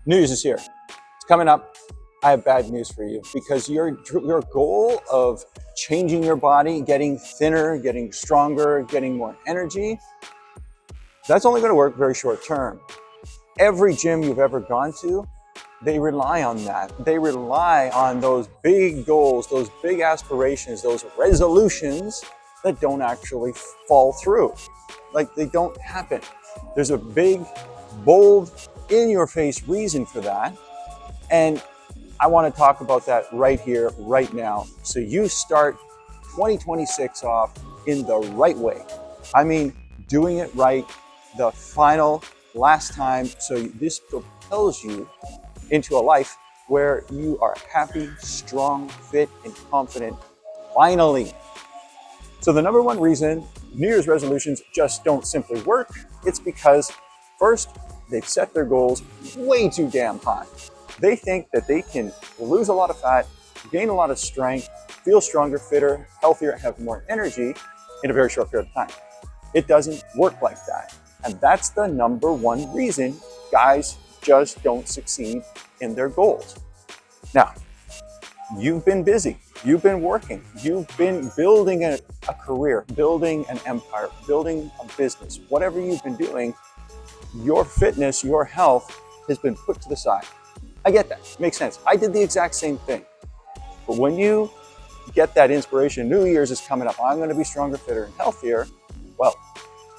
New Year's is here. It's coming up. I have bad news for you because your goal of changing your body, getting thinner, getting stronger, getting more energy, that's only going to work very short term. Every gym you've ever gone to, they rely on that. They rely on those big goals, those big aspirations, those resolutions that don't actually fall through. Like they don't happen. There's a big, bold, in-your-face reason for that. And I want to talk about that right here, right now. So you start 2026 off in the right way. I mean, doing it right, the final, last time. So this propels you into a life where you are happy, strong, fit, and confident, finally. So the number one reason New Year's resolutions just don't simply work, it's because first, they've set their goals way too damn high. They think that they can lose a lot of fat, gain a lot of strength, feel stronger, fitter, healthier, have more energy in a very short period of time. It doesn't work like that. And that's the number one reason guys just don't succeed in their goals. Now, you've been busy, you've been working, you've been building a career, building an empire, building a business, whatever you've been doing, your fitness, your health has been put to the side. I get that, makes sense. I did the exact same thing. But when you get that inspiration, New Year's is coming up, I'm gonna be stronger, fitter, and healthier, well,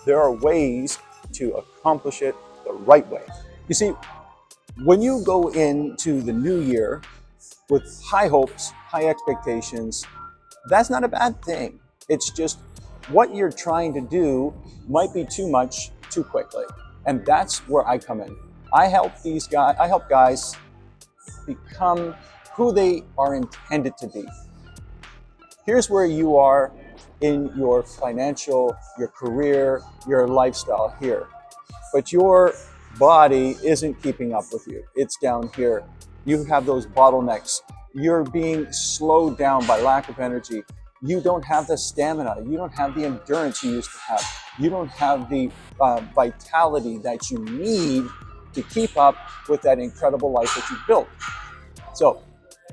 there are ways to accomplish it the right way. You see, when you go into the new year with high hopes, high expectations, that's not a bad thing. It's just what you're trying to do might be too much too quickly. And that's where I come in. I help guys become who they are intended to be. Here's where you are in your financial, your career, your lifestyle here. But your body isn't keeping up with you. It's down here. You have those bottlenecks. You're being slowed down by lack of energy. You don't have the stamina. You don't have the endurance you used to have. You don't have the vitality that you need to keep up with that incredible life that you built. So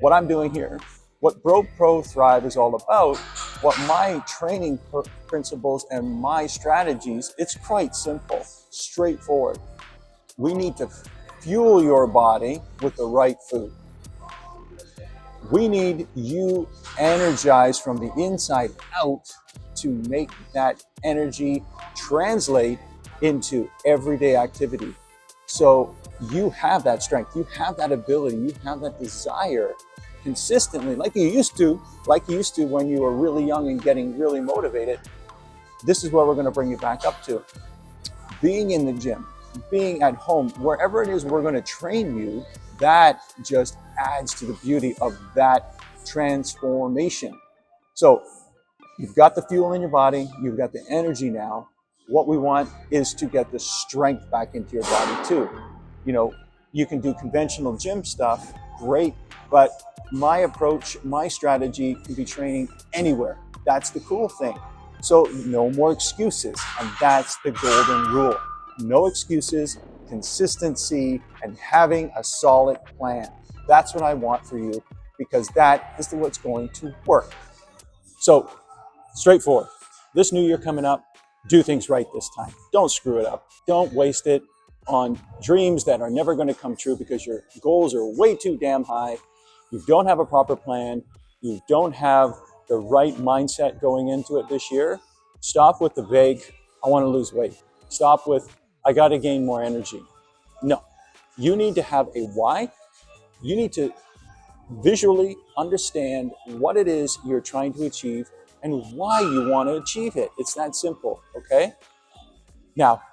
what I'm doing here, what Bro Pro Thrive is all about, what my training principles and my strategies, it's quite simple, straightforward. We need to fuel your body with the right food. We need you energized from the inside out to make that energy translate into everyday activity. So you have that strength, you have that ability, you have that desire consistently, like you used to when you were really young and getting really motivated. This is where we're going to bring you back up to. Being in the gym, being at home, wherever it is we're going to train you, that just adds to the beauty of that transformation. So you've got the fuel in your body, you've got the energy now. What we want is to get the strength back into your body too. You know, you can do conventional gym stuff, great, but my approach, my strategy can be training anywhere. That's the cool thing. So no more excuses, and that's the golden rule. No excuses, consistency, and having a solid plan. That's what I want for you, because that is what's going to work. So straightforward. This new year coming up, do things right this time. Don't screw it up. Don't waste it on dreams that are never going to come true because your goals are way too damn high. You don't have a proper plan. You don't have the right mindset going into it this year. Stop with the vague, I want to lose weight. Stop with, I got to gain more energy. No, you need to have a why. You need to visually understand what it is you're trying to achieve and why you want to achieve it. It's that simple, okay? Now,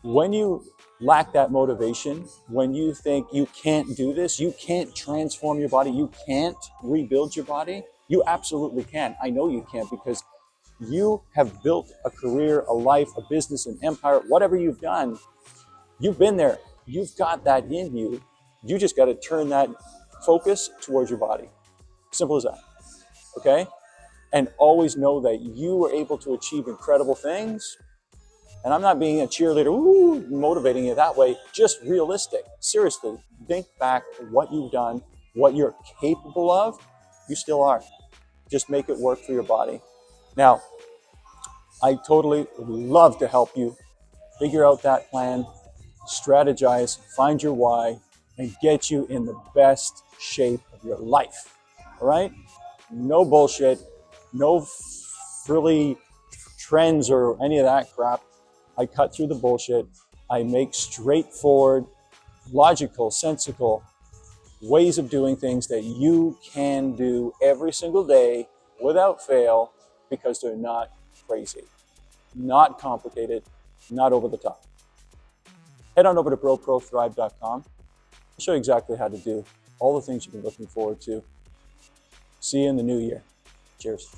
when you lack that motivation, when you think you can't do this, you can't transform your body, you can't rebuild your body, you absolutely can. I know you can, because you have built a career, a life, a business, an empire, whatever you've done, you've been there. You've got that in you. You just got to turn that focus towards your body. Simple as that, okay? And always know that you were able to achieve incredible things And I'm not being a cheerleader, ooh, motivating you that way, just realistic. Seriously, think back what you've done, what you're capable of. You still are. Just make it work for your body. Now, I totally love to help you figure out that plan, strategize, find your why, and get you in the best shape of your life. All right? No bullshit, no frilly trends or any of that crap. I cut through the bullshit. I make straightforward, logical, sensical ways of doing things that you can do every single day without fail, because they're not crazy, not complicated, not over the top. Head on over to broprothrive.com. I'll show you exactly how to do all the things you've been looking forward to. See you in the new year. Cheers.